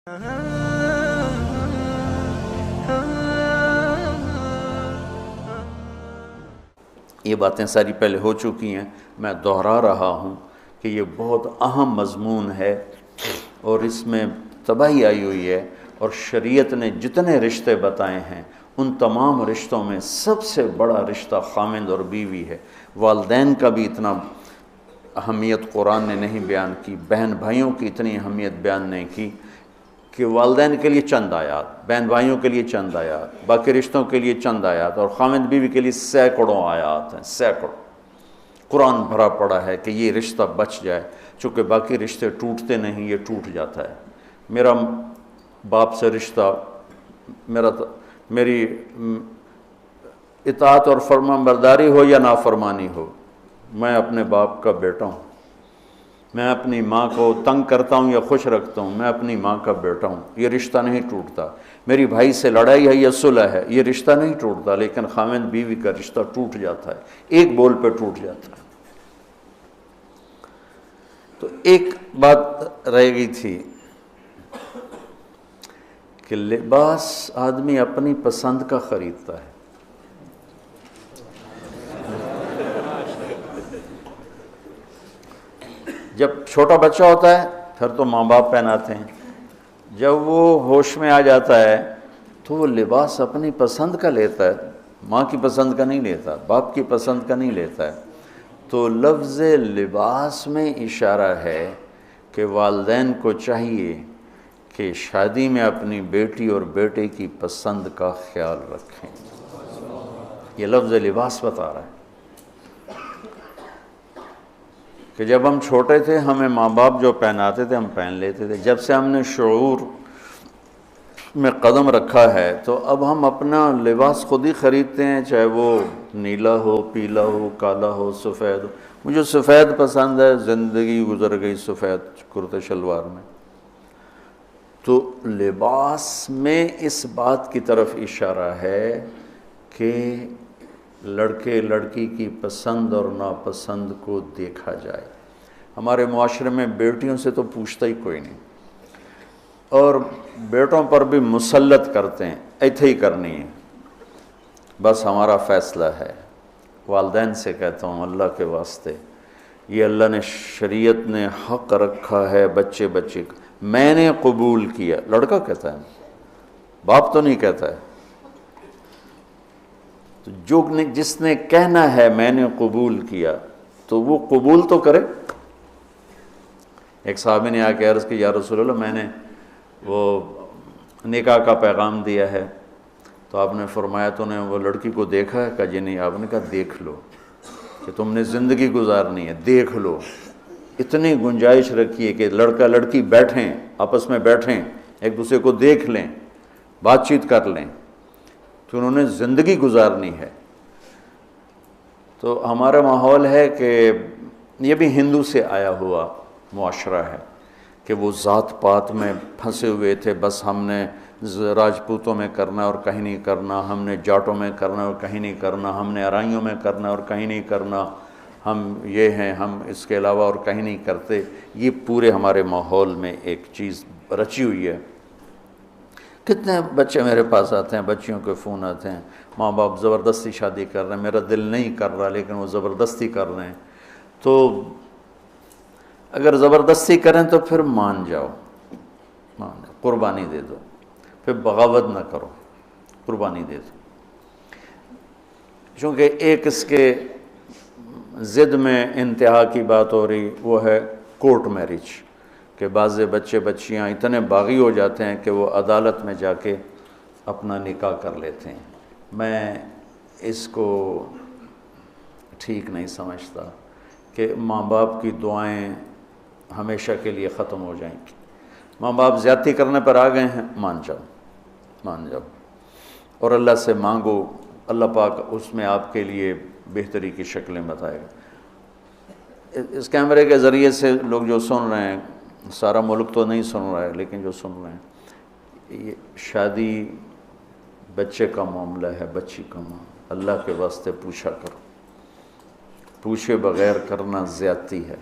یہ باتیں ساری پہلے ہو چکی ہیں، میں دہرا رہا ہوں کہ یہ بہت اہم مضمون ہے اور اس میں تباہی آئی ہوئی ہے، اور شریعت نے جتنے رشتے بتائے ہیں ان تمام رشتوں میں سب سے بڑا رشتہ خامند اور بیوی ہے۔ والدین کا بھی اتنا اہمیت قرآن نے نہیں بیان کی، بہن بھائیوں کی اتنی اہمیت بیان نہیں کی کہ والدین کے لیے چند آیات، بہن بھائیوں کے لیے چند آیات، باقی رشتوں کے لیے چند آیات، اور خامند بیوی کے لیے سینکڑوں آیات ہیں، سینکڑوں۔ قرآن بھرا پڑا ہے کہ یہ رشتہ بچ جائے، چونکہ باقی رشتے ٹوٹتے نہیں، یہ ٹوٹ جاتا ہے۔ میرا باپ سے رشتہ، میری اطاعت اور فرمان برداری ہو یا نافرمانی ہو، میں اپنے باپ کا بیٹا ہوں۔ میں اپنی ماں کو تنگ کرتا ہوں یا خوش رکھتا ہوں، میں اپنی ماں کا بیٹا ہوں، یہ رشتہ نہیں ٹوٹتا۔ میری بھائی سے لڑائی ہے یا صلح ہے، یہ رشتہ نہیں ٹوٹتا، لیکن خامند بیوی کا رشتہ ٹوٹ جاتا ہے، ایک بول پہ ٹوٹ جاتا ہے۔ تو ایک بات رہ گئی تھی کہ لباس آدمی اپنی پسند کا خریدتا ہے۔ جب چھوٹا بچہ ہوتا ہے پھر تو ماں باپ پہناتے ہیں، جب وہ ہوش میں آ جاتا ہے تو وہ لباس اپنی پسند کا لیتا ہے، ماں کی پسند کا نہیں لیتا، باپ کی پسند کا نہیں لیتا ہے۔ تو لفظ لباس میں اشارہ ہے کہ والدین کو چاہیے کہ شادی میں اپنی بیٹی اور بیٹے کی پسند کا خیال رکھیں۔ یہ لفظ لباس بتا رہا ہے کہ جب ہم چھوٹے تھے ہمیں ماں باپ جو پہناتے تھے ہم پہن لیتے تھے، جب سے ہم نے شعور میں قدم رکھا ہے تو اب ہم اپنا لباس خود ہی خریدتے ہیں، چاہے وہ نیلا ہو، پیلا ہو، کالا ہو، سفید ہو۔ مجھے سفید پسند ہے، زندگی گزر گئی سفید کرتے شلوار میں۔ تو لباس میں اس بات کی طرف اشارہ ہے کہ لڑکے لڑکی کی پسند اور ناپسند کو دیکھا جائے۔ ہمارے معاشرے میں بیٹیوں سے تو پوچھتا ہی کوئی نہیں، اور بیٹوں پر بھی مسلط کرتے ہیں، ایتھے ہی کرنی ہے، بس ہمارا فیصلہ ہے۔ والدین سے کہتا ہوں اللہ کے واسطے، یہ اللہ نے شریعت نے حق رکھا ہے بچے کا، میں نے قبول کیا، لڑکا کہتا ہے، باپ تو نہیں کہتا ہے۔ تو جس نے کہنا ہے میں نے قبول کیا تو وہ قبول تو کرے۔ ایک صحابی نے آ کے عرض کی یا رسول اللہ میں نے وہ نکاح کا پیغام دیا ہے، تو آپ نے فرمایا تو نے وہ لڑکی کو دیکھا ہے؟ کہا جی نہیں۔ آپ نے کہا دیکھ لو، کہ تم نے زندگی گزارنی ہے، دیکھ لو۔ اتنی گنجائش رکھی ہے کہ لڑکا لڑکی بیٹھیں، آپس میں بیٹھیں، ایک دوسرے کو دیکھ لیں، بات چیت کر لیں، تو انہوں نے زندگی گزارنی ہے۔ تو ہمارا ماحول ہے کہ یہ بھی ہندو سے آیا ہوا معاشرہ ہے کہ وہ ذات پات میں پھنسے ہوئے تھے، بس ہم نے راجپوتوں میں کرنا اور کہیں نہیں کرنا، ہم نے جاٹوں میں کرنا اور کہیں نہیں کرنا، ہم نے ارائیوں میں کرنا اور کہیں نہیں کرنا، ہم یہ ہیں، ہم اس کے علاوہ اور کہیں نہیں کرتے۔ یہ پورے ہمارے ماحول میں ایک چیز رچی ہوئی ہے۔ کتنے بچے میرے پاس آتے ہیں، بچیوں کے فون آتے ہیں، ماں باپ زبردستی شادی کر رہے ہیں، میرا دل نہیں کر رہا لیکن وہ زبردستی کر رہے ہیں۔ تو اگر زبردستی کریں تو پھر مان جاؤ، قربانی دے دو، پھر بغاوت نہ کرو، قربانی دے دو۔ چونکہ ایک اس کے ضد میں انتہا کی بات ہو رہی، وہ ہے کورٹ میرج، کہ بعض بچے بچیاں اتنے باغی ہو جاتے ہیں کہ وہ عدالت میں جا کے اپنا نکاح کر لیتے ہیں۔ میں اس کو ٹھیک نہیں سمجھتا کہ ماں باپ کی دعائیں ہمیشہ کے لیے ختم ہو جائیں گی۔ ماں باپ زیادتی کرنے پر آ گئے ہیں، مان جاؤ اور اللہ سے مانگو، اللہ پاک اس میں آپ کے لیے بہتری کی شکلیں بتائے گا۔ اس کیمرے کے ذریعے سے لوگ جو سن رہے ہیں، سارا ملک تو نہیں سن رہا ہے لیکن جو سن رہے ہیں، یہ شادی بچے کا معاملہ ہے، بچی کا معاملہ، اللہ کے واسطے پوچھا کرو، پوچھے بغیر کرنا زیادتی ہے۔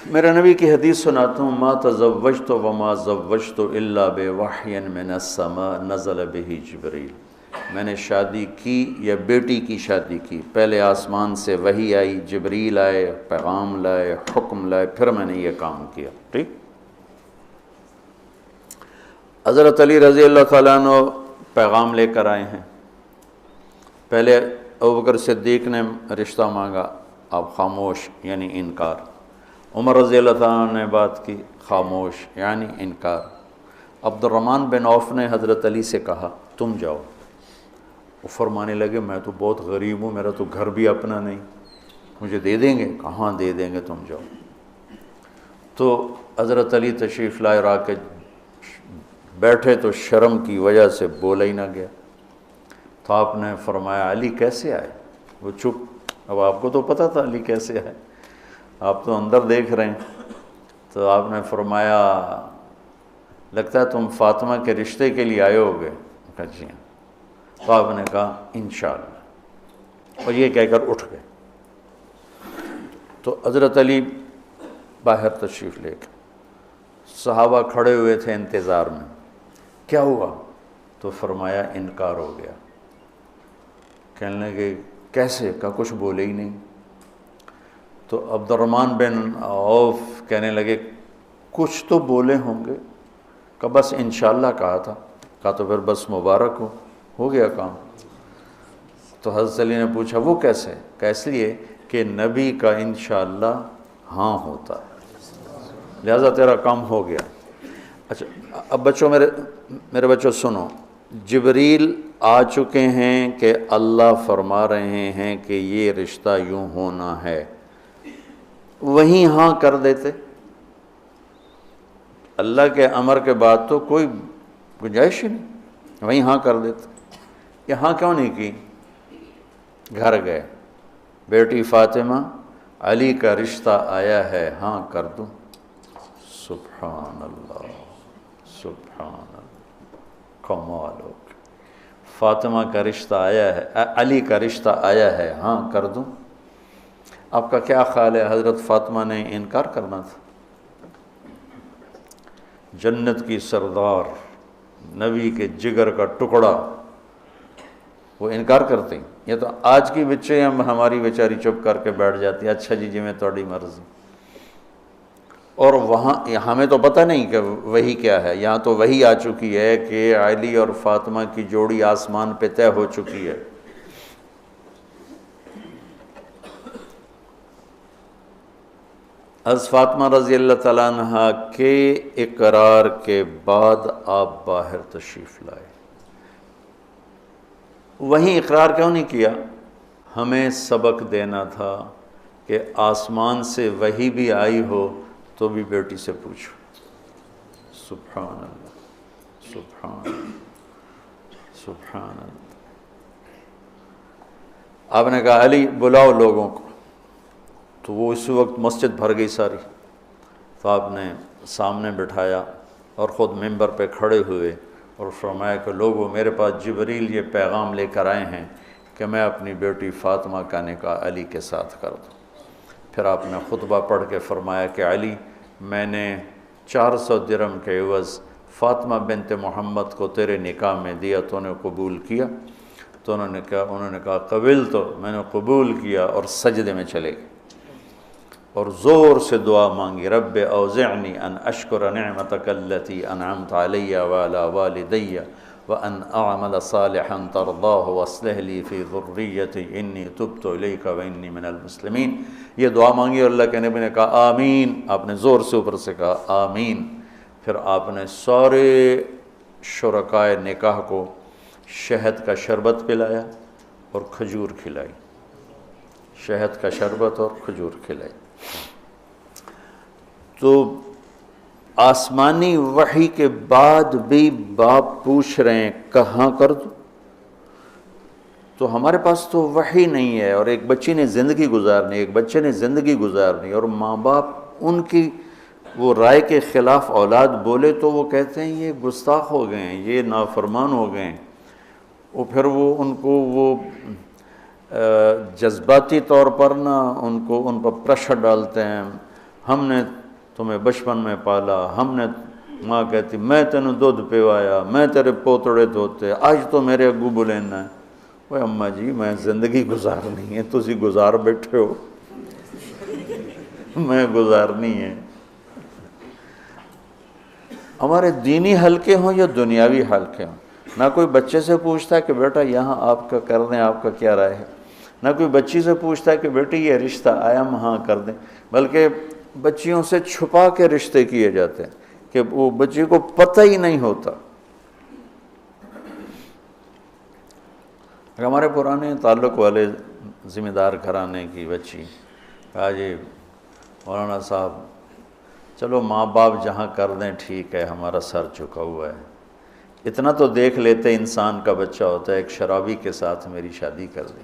میرے نبی کی حدیث سناتا ہوں، ما تزوجت وما زوجت الا بوحی من السماء نزل به جبریل، میں نے شادی کی یا بیٹی کی شادی کی، پہلے آسمان سے وحی آئی، جبریل آئے، پیغام لائے، حکم لائے، پھر میں نے یہ کام کیا۔ ٹھیک۔ حضرت علی رضی اللہ تعالیٰ عنہ پیغام لے کر آئے ہیں۔ پہلے ابوبکر صدیق نے رشتہ مانگا، آپ خاموش یعنی انکار۔ عمر رضی اللہ تعالیٰ عنہ نے بات کی، خاموش یعنی انکار۔ عبد الرحمن بن عوف نے حضرت علی سے کہا تم جاؤ۔ وہ فرمانے لگے میں تو بہت غریب ہوں، میرا تو گھر بھی اپنا نہیں، مجھے دے دیں گے؟ کہاں دے دیں گے، تم جاؤ۔ تو حضرت علی تشریف لائے اور آ کے بیٹھے تو شرم کی وجہ سے بولا ہی نہ گیا۔ تو آپ نے فرمایا علی کیسے آئے؟ وہ چپ۔ اب آپ کو تو پتہ تھا علی کیسے آئے، آپ تو اندر دیکھ رہے ہیں۔ تو آپ نے فرمایا لگتا ہے تم فاطمہ کے رشتے کے لیے آئے ہوگے؟ کہا جی ہاں۔ تو آپ نے کہا انشاءاللہ، اور یہ کہہ کر اٹھ گئے۔ تو حضرت علی باہر تشریف لے گئے، صحابہ کھڑے ہوئے تھے انتظار میں، کیا ہوا؟ تو فرمایا انکار ہو گیا۔ کہنے لگے کیسے؟ کہا کچھ بولے ہی نہیں۔ تو عبد الرحمن بن عوف کہنے لگے کچھ تو بولے ہوں گے؟ کہا بس انشاءاللہ کہا تھا۔ کہا تو پھر بس مبارک ہو گیا کام۔ تو حضرت علی نے پوچھا وہ کیسے؟ کہا اس لیے کہ نبی کا انشاءاللہ ہاں ہوتا ہے، لہذا تیرا کام ہو گیا۔ اچھا اب بچوں، میرے بچوں سنو، جبریل آ چکے ہیں کہ اللہ فرما رہے ہیں کہ یہ رشتہ یوں ہونا ہے، وہیں ہاں کر دیتے۔ اللہ کے امر کے بعد تو کوئی گنجائش ہی نہیں، وہیں ہاں کر دیتے۔ یہاں کیوں نہیں کی؟ گھر گئے، بیٹی فاطمہ علی کا رشتہ آیا ہے، ہاں کر دوں؟ سبحان اللہ، سبحان اللہ، کمال ہو گیا۔ فاطمہ کا رشتہ آیا ہے، علی کا رشتہ آیا ہے، ہاں کر دوں؟ آپ کا کیا خیال ہے؟ حضرت فاطمہ نے انکار کرنا تھا؟ جنت کی سردار، نبی کے جگر کا ٹکڑا، وہ انکار کرتے ہیں؟ یہ تو آج کی بچے ہماری بیچاری چپ کر کے بیٹھ جاتی ہے، اچھا جی میں تھوڑی مرضی۔ اور وہاں ہمیں تو پتہ نہیں کہ وہی کیا ہے، یہاں تو وہی آ چکی ہے کہ علی اور فاطمہ کی جوڑی آسمان پہ طے ہو چکی ہے۔ حضرت فاطمہ رضی اللہ تعالیٰ عنہ کے اقرار کے بعد آپ باہر تشریف لائے۔ وہیں اقرار کیوں نہیں کیا؟ ہمیں سبق دینا تھا کہ آسمان سے وحی بھی آئی ہو تو بھی بیٹی سے پوچھو۔ سبحان اللہ، سبحان اللہ، سبحان اللہ۔ آپ نے کہا علی بلاؤ لوگوں کو، تو وہ اس وقت مسجد بھر گئی ساری۔ تو آپ نے سامنے بٹھایا اور خود ممبر پہ کھڑے ہوئے اور فرمایا کہ لوگوں میرے پاس جبریل یہ پیغام لے کر آئے ہیں کہ میں اپنی بیٹی فاطمہ کا نکاح علی کے ساتھ کر دوں۔ پھر آپ نے خطبہ پڑھ کے فرمایا کہ علی میں نے 400 درہم کے عوض فاطمہ بنت محمد کو تیرے نکاح میں دیا، تو نے قبول کیا؟ تو انہوں نے کہا قبول، تو میں نے قبول کیا اور سجدے میں چلے گئے اور زور سے دعا مانگی، رب اوزعنی ان اشکر نعمتک التی انعمت علی وعلی والدی وان اعمل صالحا ترضاہ واصلح لی فی ذریتی انی تبت الیک وانی من المسلمین۔ یہ دعا مانگی اور اللہ کے نبی نے کہا آمین۔ آپ نے زور سے اوپر سے کہا آمین۔ پھر آپ نے سارے شرکائے نکاح کو شہد کا شربت پلایا اور کھجور کھلائی، شہد کا شربت اور کھجور کھلائی۔ تو آسمانی وحی کے بعد بھی باپ پوچھ رہے ہیں کہاں کر دوں؟ تو ہمارے پاس تو وحی نہیں ہے، اور ایک بچی نے زندگی گزارنی، ایک بچے نے زندگی گزارنی، اور ماں باپ ان کی وہ رائے کے خلاف اولاد بولے تو وہ کہتے ہیں یہ گستاخ ہو گئے ہیں، یہ نافرمان ہو گئے ہیں۔ وہ پھر وہ ان کو وہ جذباتی طور پر ان پر پریشر ڈالتے ہیں، ہم نے تمہیں بچپن میں پالا ہم نے، ماں کہتی میں تینوں دودھ پیوایا، میں تیرے پوتڑے دھوتے، آج تو میرے اگو بلینا ہے۔ وہ اماں جی میں زندگی گزارنی ہے، تسی گزار بیٹھے ہو، میں گزارنی ہے۔ ہمارے دینی حلقے ہوں یا دنیاوی حلقے ہوں، نہ کوئی بچے سے پوچھتا ہے کہ بیٹا یہاں آپ کا کر دیں، آپ کا کیا رائے ہے، نہ کوئی بچی سے پوچھتا ہے کہ بیٹی یہ رشتہ آیا ہم ہاں کر دیں، بلکہ بچیوں سے چھپا کے رشتے کیے جاتے ہیں کہ وہ بچی کو پتہ ہی نہیں ہوتا۔ ہمارے پرانے تعلق والے ذمہ دار گھرانے کی بچی کہا جی مولانا صاحب چلو ماں باپ جہاں کر دیں ٹھیک ہے، ہمارا سر جھکا ہوا ہے، اتنا تو دیکھ لیتے انسان کا بچہ ہوتا ہے۔ ایک شرابی کے ساتھ میری شادی کر دی،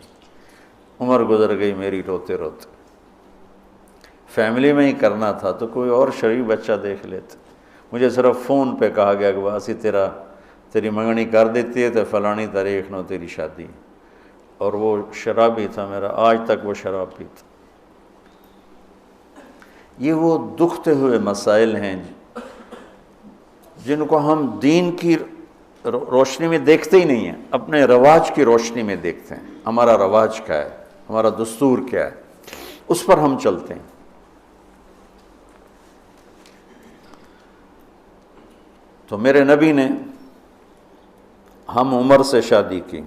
عمر گزر گئی میری روتے روتے، فیملی میں ہی کرنا تھا تو کوئی اور شریف بچہ دیکھ لیتے، مجھے صرف فون پہ کہا گیا کہ باسی تیری منگنی کر دیتی ہے تو فلانی تاریخ نو تیری شادی، اور وہ شرابی تھا میرا، آج تک وہ شراب پیتا۔ یہ وہ دکھتے ہوئے مسائل ہیں جن کو ہم دین کی روشنی میں دیکھتے ہی نہیں ہیں، اپنے رواج کی روشنی میں دیکھتے ہیں۔ ہمارا رواج کیا ہے، ہمارا دستور کیا ہے، اس پر ہم چلتے ہیں۔ تو میرے نبی نے ہم عمر سے شادی کی،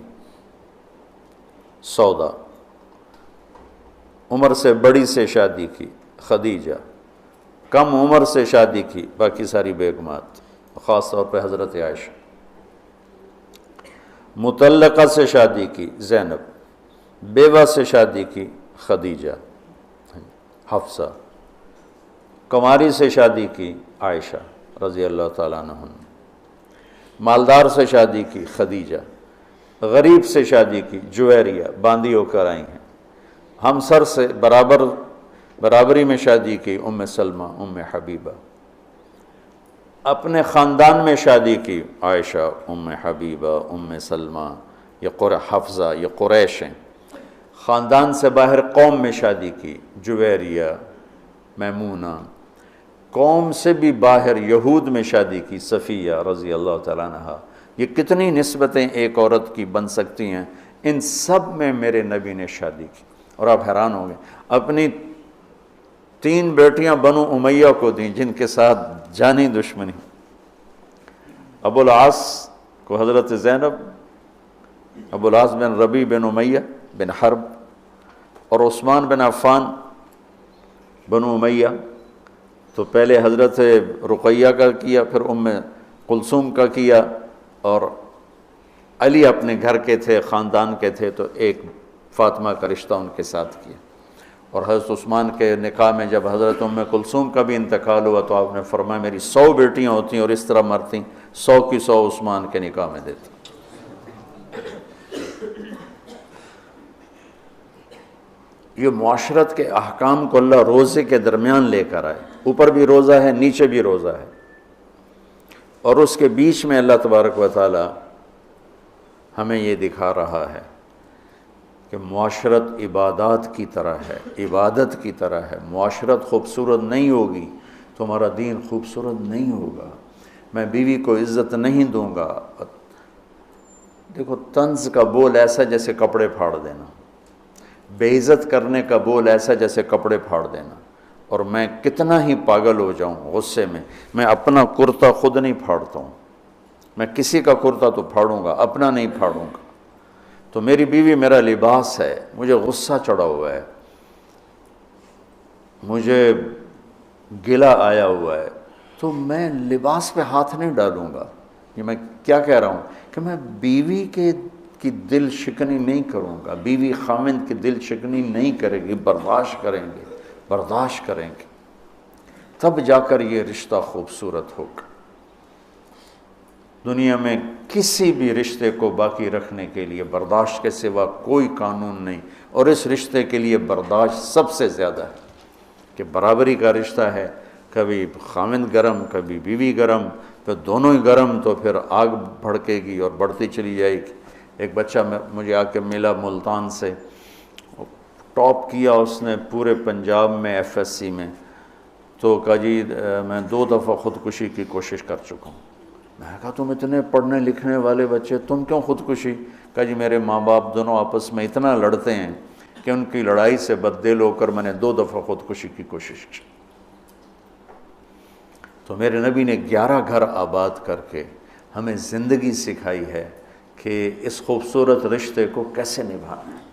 سودا، عمر سے بڑی سے شادی کی، خدیجہ، کم عمر سے شادی کی باقی ساری بیگمات، خاص طور پہ حضرت عائشہ، مطلقہ سے شادی کی زینب، بیوہ سے شادی کی خدیجہ، حفصہ، کنواری سے شادی کی عائشہ رضی اللہ تعالیٰ عنہ، مالدار سے شادی کی خدیجہ، غریب سے شادی کی جویریہ، باندھی ہو کر آئی ہیں، ہمسر سے برابری میں شادی کی ام سلمہ، ام حبیبہ، اپنے خاندان میں شادی کی عائشہ، ام حبیبہ، ام سلمہ، یہ حفصہ، یہ قریش ہیں۔ خاندان سے باہر قوم میں شادی کی، جویریہ، میمونہ، قوم سے بھی باہر یہود میں شادی کی، صفیہ رضی اللہ تعالیٰ عنہا۔ یہ کتنی نسبتیں ایک عورت کی بن سکتی ہیں، ان سب میں میرے نبی نے شادی کی۔ اور آپ حیران ہوں گے، اپنی 3 بیٹیاں بنو امیہ کو دیں جن کے ساتھ جانی دشمنی، ابو العاص کو حضرت زینب، ابو العاص بن ربیع بن امیہ بن حرب، اور عثمان بن عفان بنو امیہ، تو پہلے حضرت رقیہ کا کیا، پھر ام کلثوم کا کیا، اور علی اپنے گھر کے تھے، خاندان کے تھے، تو ایک فاطمہ کا رشتہ ان کے ساتھ کیا۔ اور حضرت عثمان کے نکاح میں جب حضرت ام کلثوم کا بھی انتقال ہوا تو آپ نے فرمایا میری 100 بیٹیاں ہوتی اور اس طرح مرتی، 100 کی 100 عثمان کے نکاح میں دیتی۔ یہ معاشرت کے احکام کو اللہ روزے کے درمیان لے کر آئے، اوپر بھی روزہ ہے، نیچے بھی روزہ ہے، اور اس کے بیچ میں اللہ تبارک و تعالی ہمیں یہ دکھا رہا ہے کہ معاشرت عبادات کی طرح ہے، عبادت کی طرح ہے۔ معاشرت خوبصورت نہیں ہوگی تو ہمارا دین خوبصورت نہیں ہوگا۔ میں بیوی کو عزت نہیں دوں گا، دیکھو طنز کا بول ایسا جیسے کپڑے پھاڑ دینا، بے عزت کرنے کا بول ایسا جیسے کپڑے پھاڑ دینا۔ اور میں کتنا ہی پاگل ہو جاؤں غصے میں اپنا کرتا خود نہیں پھاڑتا ہوں، میں کسی کا کرتا تو پھاڑوں گا، اپنا نہیں پھاڑوں گا۔ تو میری بیوی میرا لباس ہے، مجھے غصہ چڑھا ہوا ہے، مجھے گلہ آیا ہوا ہے، تو میں لباس پہ ہاتھ نہیں ڈالوں گا۔ یہ میں کیا کہہ رہا ہوں کہ میں بیوی کی دل شکنی نہیں کروں گا، بیوی خامند کی دل شکنی نہیں کرے گی، برداشت کریں گے، تب جا کر یہ رشتہ خوبصورت ہوگا۔ دنیا میں کسی بھی رشتے کو باقی رکھنے کے لیے برداشت کے سوا کوئی قانون نہیں، اور اس رشتے کے لیے برداشت سب سے زیادہ ہے کہ برابری کا رشتہ ہے، کبھی خامند گرم کبھی بیوی گرم، پھر دونوں ہی گرم تو پھر آگ بھڑکے گی اور بڑھتی چلی جائے گی۔ ایک بچہ مجھے آ کے ملا ملتان سے، ٹاپ کیا اس نے پورے پنجاب میں FSC میں، تو کہا جی میں 2 دفعہ خودکشی کی کوشش کر چکا ہوں۔ میں نے کہا تم اتنے پڑھنے لکھنے والے بچے، تم کیوں خودکشی؟ کہا جی میرے ماں باپ دونوں آپس میں اتنا لڑتے ہیں کہ ان کی لڑائی سے بددل ہو کر میں نے 2 دفعہ خودکشی کی کوشش کی۔ تو میرے نبی نے 11 گھر آباد کر کے ہمیں زندگی سکھائی ہے کہ اس خوبصورت رشتے کو کیسے نبھانا ہے۔